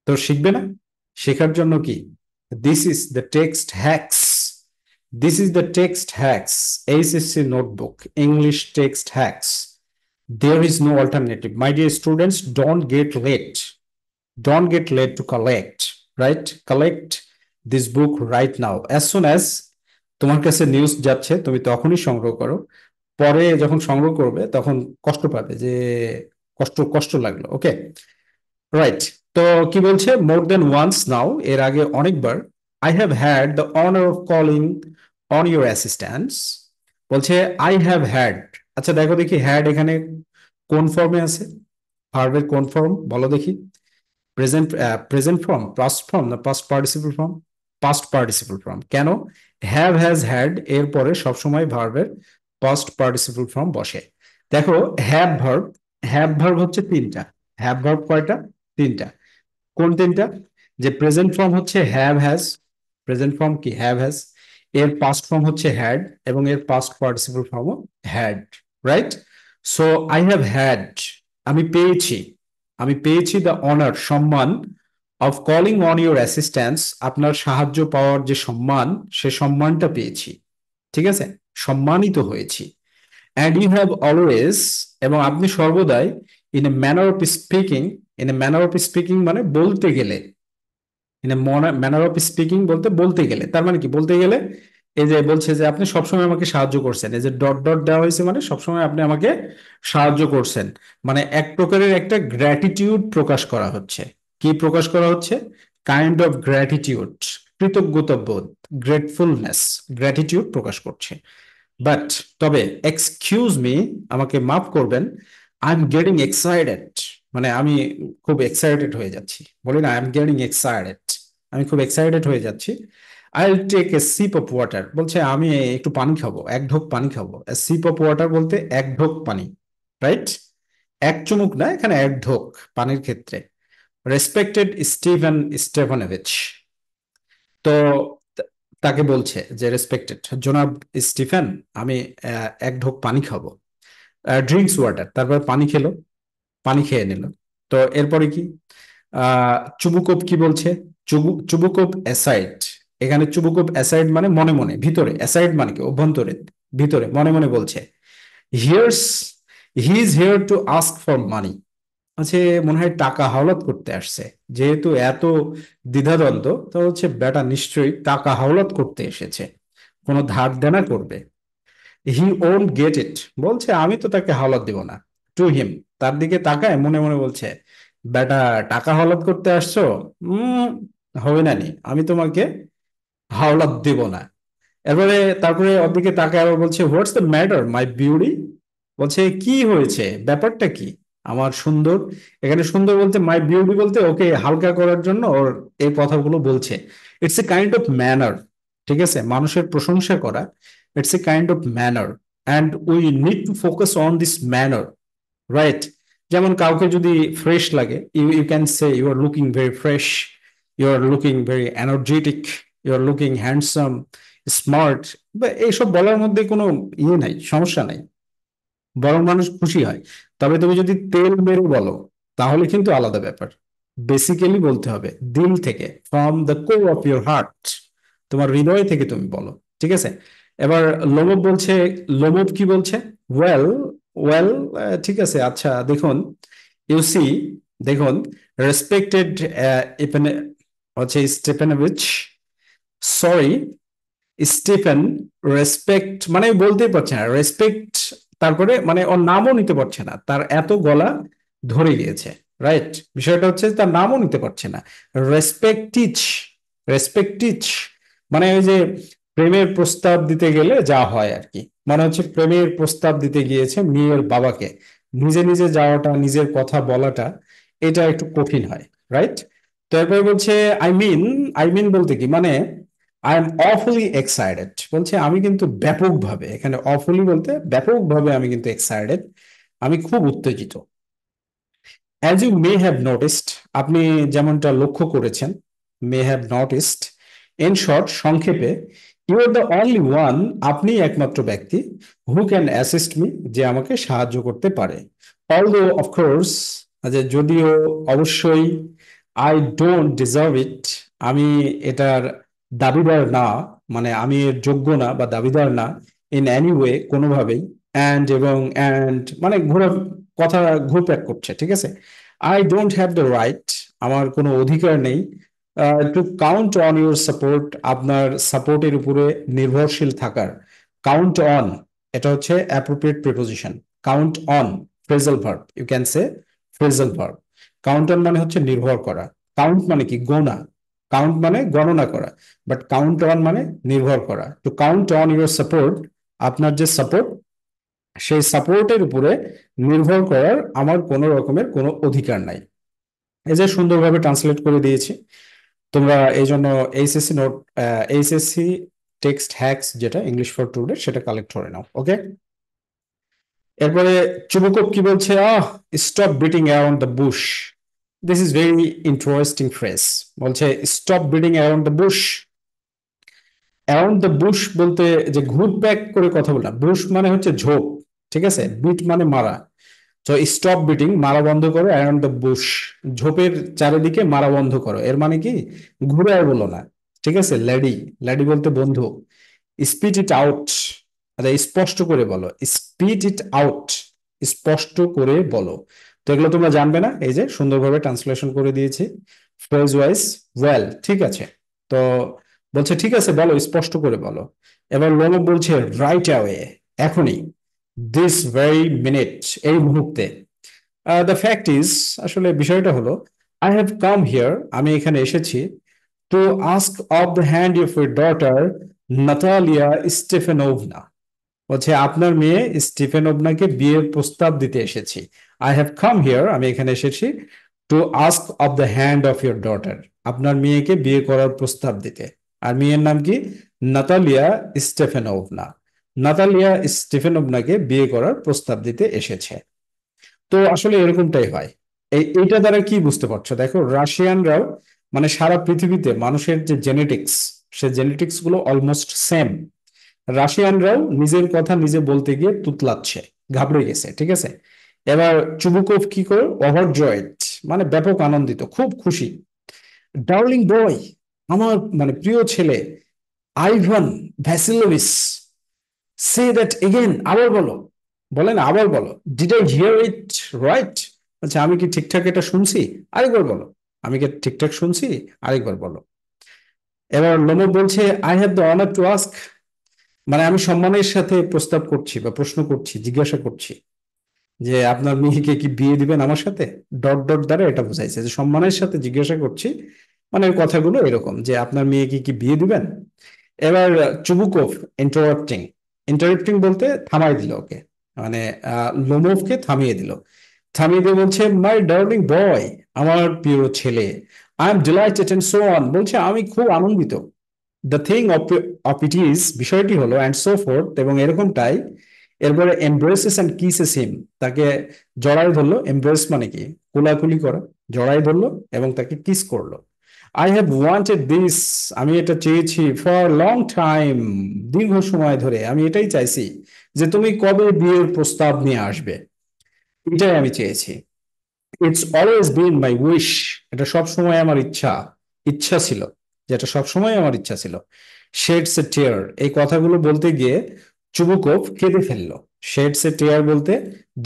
তো শিখবে না, শেখার জন্য কি, this is the text hacks, this is the text hacks, HSC notebook, English text hacks. There is no alternative. My dear students, don't get late. Don't get late to collect, right? Collect this book right now. As soon as তোমার কাছে news যাচ্ছে, তুমি তখনই সংগ্রহ করো। পরে যখন সংগ্রহ করবে তখন কষ্ট পাবে, যে কষ্ট কষ্ট লাগলো, ওকে, রাইট। তো কি বলছে, মোর দেন ওয়ান্স নাও, এর আগে অনেকবার। I have had the honour of calling on your assistance, বলছে আই হ্যাভ হ্যাড। আচ্ছা দেখো দেখি, হ্যাড এখানে কোন ফর্মে আছে, ভার্বের কোন ফর্ম বলো দেখি। Present, present form, past form, না past participle form, past participle form. কেন, হ্যাভ হ্যাজ হ্যাড এর পরে সবসময় ভার্বের পাস্ট পার্টিসিপল ফর্ম বসে। দেখো, হ্যাভ ভার্ব, হ্যাভ ভার্ব হচ্ছে তিনটা, হ্যাভ ভার্ব কয়টা, তিনটা। কোন তিনটা, যে প্রেজেন্ট ফর্ম হচ্ছে হ্যাভ হ্যাজ, প্রেজেন্ট ফর্ম কি হ্যাভ হ্যাজ, এর পাস্ট ফর্ম হচ্ছে হ্যাড, এবং এর পাস্ট পার্টিসিপল ফর্মও had, right. So I have had, আমি পেয়েছি, আমি পেয়েছি দ্য অনার, সম্মান, of calling on your assistance, আপনার সাহায্য পাওয়ার যে সম্মান, সে সম্মানটা পেয়েছি, ঠিক আছে, সম্মানিত হয়েছি। অ্যান্ড ইউ হ্যাভ অলওয়েজ, এবং আপনি সর্বদাই, in a manner of speaking, in a manner of speaking মানে বলতে গেলে, in a manner of speaking বলতে বলতে গেলে, তার মানে কি বলতে গেলে, এই যে বলছে যে আপনি সবসময় আমাকে সাহায্য করছেন, এই যে ডট ডট দেওয়া হয়েছে মানে সবসময় আপনি আমাকে সাহায্য করছেন, মানে এক প্রকারের একটা গ্র্যাটিটিউড প্রকাশ করা হচ্ছে। কি প্রকাশ করা হচ্ছে? কাইন্ড অফ গ্র্যাটিটিউড, কৃতজ্ঞতা বোধ, গ্রেটফুলনেস, গ্র্যাটিটিউড প্রকাশ করছে। বাট তবে এক্সকিউজ মি, আমাকে মাফ করবেন, আই এম গেটিং এক্সাইটেড, মানে আমি খুব এক্সাইটেড হয়ে যাচ্ছি, বলি না আই এম গেটিং এক্সাইটেড, আমি খুব এক্সাইটেড হয়ে যাচ্ছি। I will take a sip of water, বলছে আমি একটু পানি খাবো, এক ঢোক পানি খাবো। সিপ অফ ওয়াটার বলতে এক ঢোক পানি, রাইট? এক চুমুক না, এখানে এক ঢোক পানির ক্ষেত্রে। রেসপেক্টেড স্টিভেন স্টেফানোভিচ, তো তাকে বলছে যে রেসপেক্টেড জনাব স্টিফেন, আমি এক ঢোক পানি খাবো। ড্রিঙ্কস ওয়াটার, তারপর পানি খেলো, পানি খেয়ে নিল। তো এরপরে কি? চুবুকোপ কি বলছে? চুবুকোপ অ্যাসাইড, এখানে চুবুকোপ অ্যাসাইড মানে মনে মনে, ভিতরে, অ্যাসাইড মানে কি অভ্যন্তরে, ভিতরে মনে মনে বলছে, here's, he is here to ask for money, আছে মনে হয় টাকা হাওলাত করতে আসছে। যেহেতু এত দ্বিধাদ্বন্দ্ব, তো হচ্ছে বেটা নিশ্চয়ই টাকা হাওলাত করতে এসেছে, কোনো ধার দেনা করবে। হি ওন্ট গেট ইট, বলছে আমি তো তাকে হাওলাত দিব না। টু হিম, তার দিকে তাকায় মনে মনে বলছে, বেটা টাকা হাওলাত করতে আসছো, উম হবে না নি, আমি তোমাকে হাওলাত দিব না। এরপরে তারপরে ওর দিকে তাকায় আবার বলছে, what's the matter my beauty, বলছে কি হয়েছে, ব্যাপারটা কি আমার সুন্দর। এখানে সুন্দর বলতে, মাই বিউটি বলতে ওকে হালকা করার জন্য ওর এই কথাগুলো বলছে। It's a kind of manner, ঠিক আছে, মানুষের প্রশংসা করা, it's a kind of manner, and we need to focus on this manner, right? যেমন কাউকে যদি ফ্রেশ লাগে, you you can say you are looking very fresh, you are looking very energetic, you are looking handsome, smart, বা এইসব বলার মধ্যে কোনো ইয়ে নাই, সমস্যা নাই, বরং মানুষ খুশি হয়। তবে তুমি যদি তেল মেরে বলো, তাহলে কিন্তু আলাদা ব্যাপার। বেসিক্যালি বলতে হবে দিল থেকে, from the core of your heart, তোমার হৃদয় থেকে তুমি বলো, ঠিক আছে? এবার লোমব বলছে, লোমব কি বলছে? ওয়েল, ওয়েল, ঠিক আছে, আচ্ছা দেখুন, ইউ সি, দেখুন, রেসপেক্টেড হচ্ছে স্টেফানোভিচ, সরি স্টিফেন, রেসপেক্ট মানে বলতেই পারছে না রেসপেক্ট, তারপরে মানে ওর নামও নিতে পারছে না, তার এত গলা ধরে গিয়েছে, রাইট? বিষয়টা হচ্ছে তার নামও নিতে পারছে না। রেসপেক্টিচ, রেসপেক্টিচ মানে ওই যে প্রেমের প্রস্তাব দিতে গেলে যা হয় আর কি, মানে হচ্ছে প্রেমের প্রস্তাব দিতে গিয়েছে মেয়ের বাবাকে, নিজে নিজে যাওয়াটা, নিজের কথা বলাটা, এটা একটু কঠিন হয়, রাইট? তো এরপরে বলছে, আই মিন, আই মিন বলতে কি মানে, আই এম অফুলি এক্সাইটেড, বলছে আমি কিন্তু ব্যাপকভাবে, এখানে অফুলি বলতে ব্যাপকভাবে আমি কিন্তু এক্সাইটেড, আমি খুব উত্তেজিত। As you may have noticed, আপনি যেমনটা লক্ষ্য করেছেন, may have noticed, in short, সংক্ষেপে, you are the only one, আপনি একমাত্র ব্যক্তি, হু ক্যান অ্যাসিস্ট মি, যে আমাকে সাহায্য করতে পারে। অলদো অফকোর্স, যদিও, অবশ্যই, আই ডোন্ট ডিজার্ভ ইট, আমি এটার দাবিদার না, মানে আমি এর যোগ্য না বা দাবিদার না, ইন এনি ওয়ে, কোনোভাবেই, অ্যান্ড এবং অ্যান্ড মানে ঘোরা, কথা ঘুরপ্যাক করছে, ঠিক আছে? I don't have the right, আমার কোনো অধিকার নেই, to count on your support, আপনার সাপোর্টের উপরে নির্ভরশীল থাকার। কাউন্ট অন, এটা হচ্ছে appropriate preposition. Count on, phrasal verb, you can say phrasal verb. Count on মানে হচ্ছে নির্ভর করা। কাউন্ট মানে কি? গোনা। কাউন্ট মানে গণনা করা, বাট কাউন্ট অন মানে নির্ভর করা। To count on your support, আপনার যে সাপোর্ট, সেই সাপোর্টের উপরে নির্ভর করার আমার কোনো রকমের কোনো অধিকার নাই। এই যে সুন্দরভাবে ট্রান্সলেট করে দিয়েছি, তোমরা এই জন্য HSC note, HSC text hacks, যেটা ইংলিশ ফর টুডে, সেটা কালেক্ট করে নাও, ওকে? এরপরে চুবুকপ কি বলছে? Stop beating around the bush, this is very interesting phrase. বলছে stop beating around the bush. Around the bush বলতে যে ঘুরপ্যাক করে কথা বললাম, বুশ মানে হচ্ছে ঝোপ, ঠিক আছে, বিট মানে মারা। তো স্টপ বিটিং, মারা বন্ধ করো, অ্যারাউন্ড দ্য বুশ, ঝোপের চারিদিকে মারা বন্ধ করো, এর মানে কি? ঘুরে আর বলো না, ঠিক আছে? ল্যাডি, ল্যাডি বলতে বন্ধু। স্পিট ইট আউট, স্পষ্ট করে বলো, স্পিড ইট আউট, স্পষ্ট করে বলো। তো এগুলো তোমরা জানবে না, এই যে সুন্দরভাবে ট্রান্সলেশন করে দিয়েছি ফ্রেজ ওয়াইজ। ওয়েল, ঠিক আছে। তো বলছে ঠিক আছে বলো, স্পষ্ট করে বলো। এবার লোমক বলছে রাইট অ্যাওয়ে, এখনই, দিস ভেরি মিনিট, এই মুহূর্তে। দ্য ফ্যাক্ট ইজ, আসলে বিষয়টা হলো, আই হ্যাভ কাম হিয়ার, আমি এখানে এসেছি, to ask of the hand of your daughter Natalia Stefanovna. বলছে আপনার মেয়ে স্টিফেনোভনাকে বিয়ের প্রস্তাব দিতে এসেছি। আই হ্যাভ কাম হিয়ার, আমি এখানে এসেছি, to ask of the hand of your daughter, আপনার মেয়েকে বিয়ে করার প্রস্তাব দিতে। আর মেয়ের নাম কি? নাতালিয়া স্টেফেনোভনা। নাতালিয়া স্টিফেনোভনাকে বিয়ে করার প্রস্তাব দিতে এসেছে। তো আসলে এরকমটাই হয়। এইটা দ্বারা কি বুঝতে পারছো? দেখো, রাশিয়ানরাও, মানে সারা পৃথিবীতে মানুষের যে জেনেটিক্স, সে জেনেটিক্স গুলো অলমোস্ট সেম। রাশিয়ানরাও নিজের কথা নিজে বলতে গিয়ে তুতলাচ্ছে, ঘাবড়ে গেছে, ঠিক আছে। এবার চুবুকোভ কি করে? ওভারজয়েড, মানে ব্যাপক আনন্দিত, খুব খুশি। ডার্লিং বয়, আমার মানে প্রিয় ছেলে, আইভান ভ্যাসিলোভিচ, সে দ্যাট এগেন, আবার বলো, বলেন আবার বলো। Did I here it right? আচ্ছা, আমি কি ঠিকঠাক এটা শুনছি? আরেকবার বলো, আমি কি ঠিকঠাক শুনছি? আরেকবার বলো। এবার লোমক বলছে I have the honour to ask, মানে আমি সম্মানের সাথে প্রস্তাব করছি বা প্রশ্ন করছি, জিজ্ঞাসা করছি যে আপনার মেয়েকে কি বিয়ে দিবেন আমার সাথে। ডট ডট দ্বারা এটা বোঝাইছে যে সম্মানের সাথে জিজ্ঞাসা করছি, মানে এর কথাগুলো এরকম যে আপনার মেয়েকে কি বিয়ে দিবেন। এবার চুবুকোভ ইন্টারাপ্টিং, ইন্টারাপ্টিং বলতে থামাই দিল ওকে, মানে লোমোভকে থামিয়ে দিল। থামিয়ে দিয়ে বলছে মাই ডার্লিং বয়, আমার প্রিয় ছেলে, I am delighted and so on, বলছে আমি খুব আনন্দিত। The thing of it is, বিষয়টি হলো, অ্যান্ড সো ফোর্থ, এবং এরকমটাই। এরপরে এমব্রেসেস অ্যান্ড কিসেস হিম, তাকে জড়াই ধরলো। এমব্রেস মানে কি? কোলাকুলি করা। জড়াই ধরলো এবং তাকে কিস করলো। আই হ্যাভ ওয়ান্টেড দিস, আমি এটা চেয়েছি, ফর লং টাইম, দীর্ঘ সময় ধরে আমি এটাই চাইছি, যে তুমি কবে বিয়ের প্রস্তাব নিয়ে আসবে, এটাই আমি চেয়েছি। It's always been my wish, এটা সব সময় আমার ইচ্ছা, ইচ্ছা ছিল, যেটা সব সময় আমার ইচ্ছা ছিল। শেডস এ টিয়ার, এই কথাগুলো বলতে গিয়ে চুবুকোভ কেঁদে ফেললো। শেডস এ টিয়ার বলতে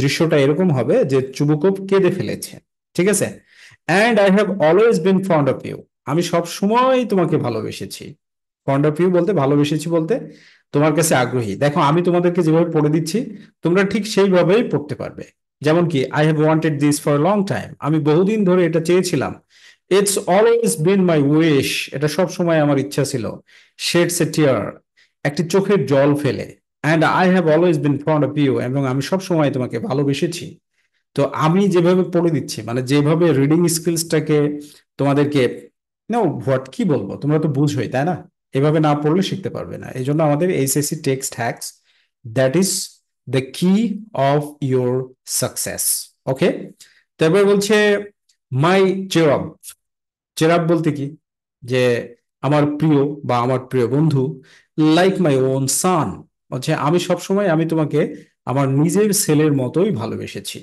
দৃশ্যটা এরকম হবে যে চুবুকোভ কেঁদে ফেলেছে, ঠিক আছে। And I have always been fond of you, আমি সব সময় তোমাকে ভালোবেসেছি। ফন্ড অফ ইউ বলতে ভালোবেসেছি বলতে তোমার কাছে আগ্রহী। দেখো, আমি তোমাদেরকে যেভাবে পড়ে দিচ্ছি, তোমরা ঠিক সেইভাবেই পড়তে পারবে। যেমন কি, I have wanted this for long time, আমি বহুদিন ধরে এটা চেয়েছিলাম। It's always been my wish, এটা সব সময় আমার ইচ্ছা ছিল। শেডস এ টিয়ার, একটি চোখের জল ফেলে। And I have always been fond of you, এবং আমি সব সময় তোমাকে ভালোবেসেছি। তো আমি যেভাবে পড়ে দিচ্ছি, মানে যেভাবে রিডিং স্কিলসটাকে তোমাদেরকে, নো হোয়াট, কি বলবো, তোমরা তো বুঝোই, তাই না? এভাবে না পড়লে শিখতে পারবে না। এই জন্য আমাদের HSC text hacks, that is the কি অফ ইউর সাকসেস। ওকে। তারপরে বলছে মাই চেরাব। চেরাব বলতে কি? যে আমার প্রিয় বা আমার প্রিয় বন্ধু। লাইক মাই ওন সান, বলছে আমি সবসময়, আমি তোমাকে আমার নিজের ছেলের মতোই ভালোবেসেছি।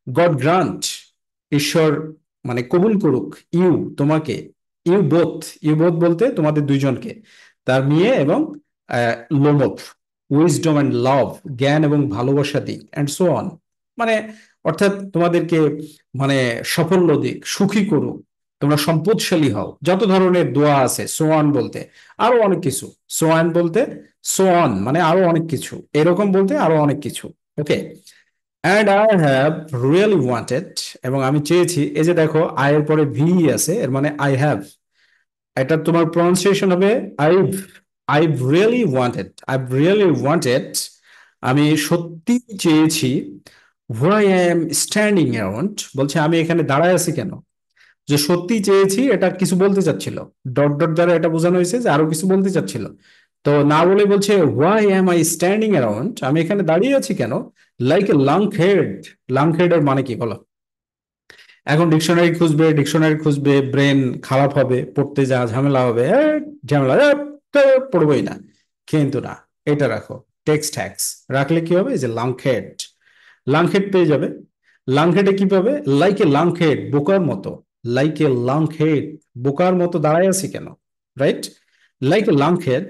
গড গ্রান্ট, ঈশ্বর মানে কবুল করুক, ইউ তোমাকে, ইউ বোথ, ইউ বোথ বলতে তোমাদের দুইজনকে, তার মেয়ে এবং লোমভ, উইজডম অ্যান্ড লাভ, জ্ঞান এবং ভালোবাসা দিক, অ্যান্ড সো অন, মানে অর্থাৎ তোমাদেরকে মানে সাফল্য দিক, সুখী করুক, তোমরা সম্পদশালী হও, যত ধরনের দোয়া আছে, সো অন বলতে আরো অনেক কিছু, সো অন বলতে সো অন মানে আরো অনেক কিছু, এরকম বলতে আরো অনেক কিছু। Okay. And I have really wanted, এবং আমি চেয়েছি, এই যে দেখো আই এর পরে ভি আছে, এর মানে আই হ্যাভ, এটা তোমার প্রনাউন্সিয়েশন হবে I've. I've really wanted, I've really wanted, আমি সত্যি চেয়েছি। Why I am standing around, বলছে আমি এখানে দাঁড়ায় আছি কেন। যে সত্যি চেয়েছি, এটা কিছু বলতে চাচ্ছিল, ডট ডট দ্বারা এটা বোঝানো হয়েছে যে আরো কিছু বলতে চাচ্ছিল। তো না বলে বলছে why M I standing around, আমি এখানে দাঁড়িয়ে আছি কেন, like a lung head. Lung head এর মানে কি বলো? এখন ডিকশনারি খুঁজবে, ডিকশনারি খুঁজবে, ব্রেন খারাপ হবে, পড়তে যা ঝামেলা হবে, ঝামেলা, পড়বোই না। কিন্তু না, এটা রাখো, টেক্সট হ্যাক্স রাখলে কি হবে, যে লাংহেড, লাংহেড পেয়ে যাবে। লাংহেডে কি পাবে? লাইক এ লাংহেড, বোকার মতো। লাইক এ লাংহেড, বোকার মতো দাঁড়ায় আছি কেন, right? Like a lunkhead,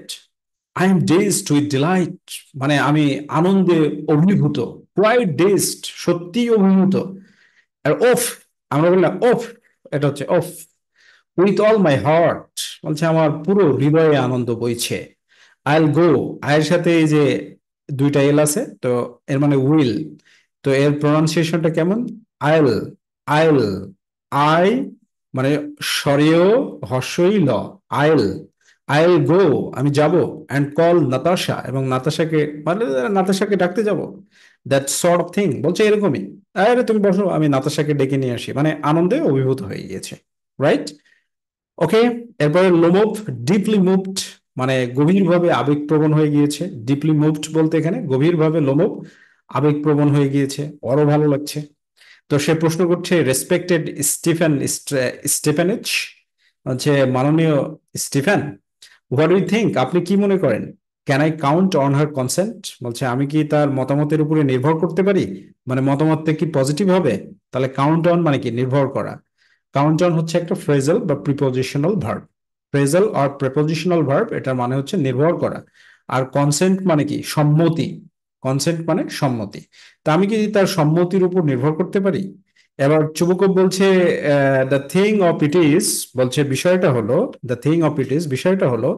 I am dazed with delight, মানে আমি আনন্দে অভিভূত। কোয়াইট ডেজড, সত্যিই অভিভূত। আর ওফ, আমরা বললাম ওফ, এটা হচ্ছে ওফ। উইথ অল মাই হার্ট, বলছে আমার পুরো হৃদয়ে আনন্দ বইছে। আইল গো, আয়ের সাথে এই যে দুইটা এল আছে তো, এর মানে উইল। তো এর প্রনাউন্সিয়েশনটা কেমন? আইল, আইল, আই মানে স্বরেও হর্ষই ল, আইল, আইল গো, আমি যাব, অ্যান্ড কল নাতাশা, এবং নাতাশাকে মানে নাতাশাকে ডাকতে যাব। দ্যাট সর্ট অফ থিং, বলছে এরকমই। আরে তুমি বসো, আমি নাতাশাকে ডেকে নিয়ে আসি, মানে আনন্দে অভিভূত হয়ে গিয়েছে। রাইট? ওকে। এরপরে লোমোভ, ডিপলি মুভড, মানে গভীরভাবে আবেগপ্রবণ হয়ে গিয়েছে। ডিপলি মুভড বলতে এখানে গভীরভাবে লোমোভ, আবেগপ্রবণ হয়ে গিয়েছে, ওরও ভালো লাগছে। তো সে প্রশ্ন করছে, রেসপেক্টেড স্টিফেন স্টেফেনিচ, হচ্ছে মাননীয় Stephen, what do you think, আপনি কি মনে করেন? Can I count on her consent, বলছে আমি কি তার মতামতের উপরে নির্ভর করতে পারি? মানে মতামতটা কি পজিটিভ হবে? তাহলে কাউন্ট অন মানে কি? নির্ভর করা। কাউন্ট অন হচ্ছে একটা ফ্রেজাল বা প্রিপোজিশনাল ভার্ব। ফ্রেজাল আর প্রিপোজিশনাল ভার্ব, এটার মানে হচ্ছে নির্ভর করা। আর কনসেন্ট মানে কি? সম্মতি। কনসেন্ট মানে সম্মতি। তা আমি কি তার সম্মতির উপর নির্ভর করতে পারি? এবার চুবুকব বলছে, the thing of it is, বলছে বিষয়টা হলো, the thing of it is, বিষয়টা হলো,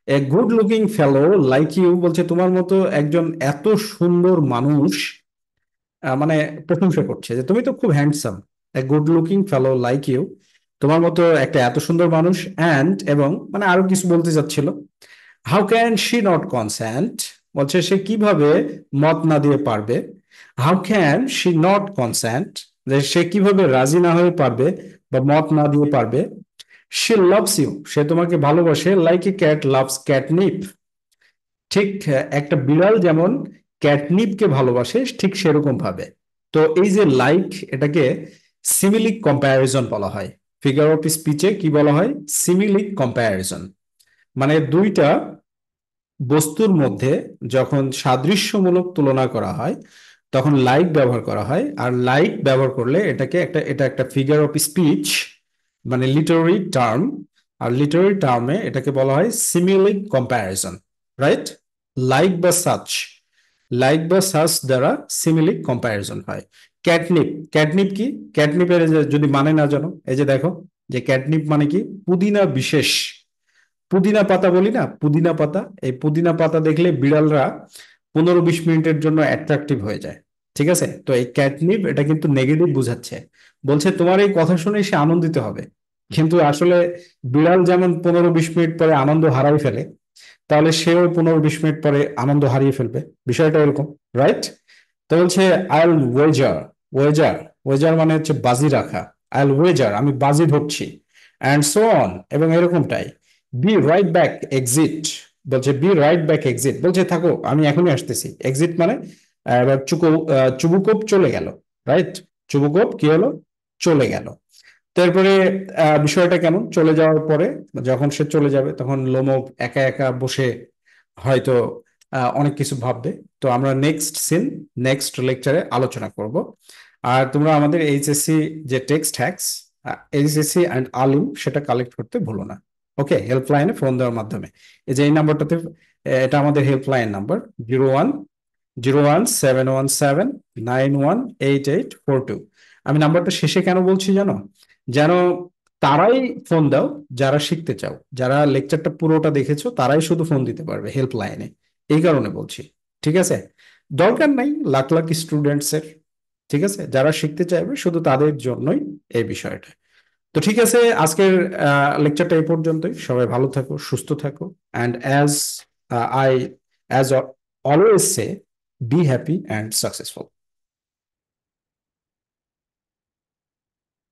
a good looking fellow like you, বলছে তোমার মতো একজন এত সুন্দর মানুষ, মানে প্রশংসা করছে যে তুমি তো খুব handsome. A good looking fellow like you, তোমার মতো একটা এত সুন্দর মানুষ, অ্যান্ড এবং মানে আরো কিছু বলতে চাচ্ছিল। How can she not consent, বলছে সে কিভাবে মত না দিয়ে পারবে। How can she not consent, যে সে কিভাবে রাজি না হয়ে পারবে বা মত না দিয়ে পারবে। শি লাভস ইউ, সে তোমাকে ভালোবাসে, like a cat loves catnip, ঠিক একটা বিড়াল যেমন ক্যাটনিপকে ভালোবাসে ঠিক সেরকম ভাবে। তো এই যে লাইক, এটাকে সিমিলিক কম্প্যারিজন বলা হয়। ফিগার অফ স্পিচে কি বলা হয়? সিমিলিক কম্প্যারিজন। মানে দুইটা বস্তুর মধ্যে যখন সাদৃশ্যমূলক তুলনা করা হয় তখন লাইক ব্যবহার করা হয়। আর লাইক ব্যবহার করলে এটা একটা ফিগার অফ স্পিচ, মানে লিটারারি টার্ম। আর লিটারারি টার্মে এটাকে বলা হয় সিমিলিক কম্প্যারিজন। রাইট? লাইক বা সাচ, লাইক বা সাচ দ্বারা সিমিলিক কম্প্যারিজন হয়। ক্যাটনিপ, ক্যাটনিপ কি? ক্যাটনিপের যদি মানে না জানো, এই যে দেখো, যে ক্যাটনিপ মানে কি? পুদিনা বিশেষ। পুদিনা পাতা বলি না, পুদিনা পাতা, এই পুদিনা পাতা দেখলে বিড়ালরা 15-20 মিনিটের জন্য অ্যাট্রাকটিভ হয়ে যায়। ঠিক আছে? তো এই ক্যাটনিপ এটা কিন্তু নেগেটিভ বোঝাচ্ছে। বলছে তোমার এই কথা শুনে সে আনন্দিত হবে, কিন্তু আসলে বিড়াল যেমন 15-20 মিনিট পরে আনন্দ হারাই ফেলে, তাহলে সেও 15-20 মিনিট পরে আনন্দ হারিয়ে ফেলবে। বিষয়টা এরকম। রাইট? তো বলছে আইল ওয়েজার, ওয়েজার, ওয়েজার মানে হচ্ছে বাজি রাখা। আইল ওয়েজার, আমি বাজি ধরছি। অ্যান্ড সো অন, এবং এরকমটাই। বি রাইট ব্যাক এক্সিট, বলছে বি রাইট ব্যাক এক্সিট, বলছে থাকো আমি এখনই আসতেছি। এক্সিট মানে এবার চুবুকোপ চলে গেল। রাইট? চুবুকোপ কি হলো? চলে গেল। তারপরে বিষয়টা কেমন? চলে যাওয়ার পরে, যখন সে চলে যাবে তখন লোমো একা একা বসে হয়তো অনেক কিছু ভাববে। তো আমরা নেক্সট সিন, নেক্সট লেকচারে আলোচনা করব। আর তোমরা আমাদের এইচএসসি যে টেক্সট হ্যাক্স, এইচএসসি অ্যান্ড আলিম, সেটা কালেক্ট করতে ভুলো না। ওকে? হেল্পলাইনে ফোন দেওয়ার মাধ্যমে, এই যে এই নাম্বারটাতে, এটা আমাদের হেল্পলাইন নাম্বার, 01-717-918-842। আমি নাম্বারটা শেষে কেন বলছি জানো? যেন তারাই ফোন দাও যারা শিখতে চাও, যারা লেকচারটা পুরোটা দেখেছো তারাই শুধু ফোন দিতে পারবে হেল্পলাইনে, এই কারণে বলছি। ঠিক আছে? দরকার নাই লাখ লাখ স্টুডেন্টস এর। ঠিক আছে? যারা শিখতে চাইবে শুধু তাদের জন্যই এই বিষয়টা। তো ঠিক আছে, আজকের লেকচারটা এই পর্যন্তই। সবাই ভালো থাকো, সুস্থ থাকো, and I as always say, be happy and successful.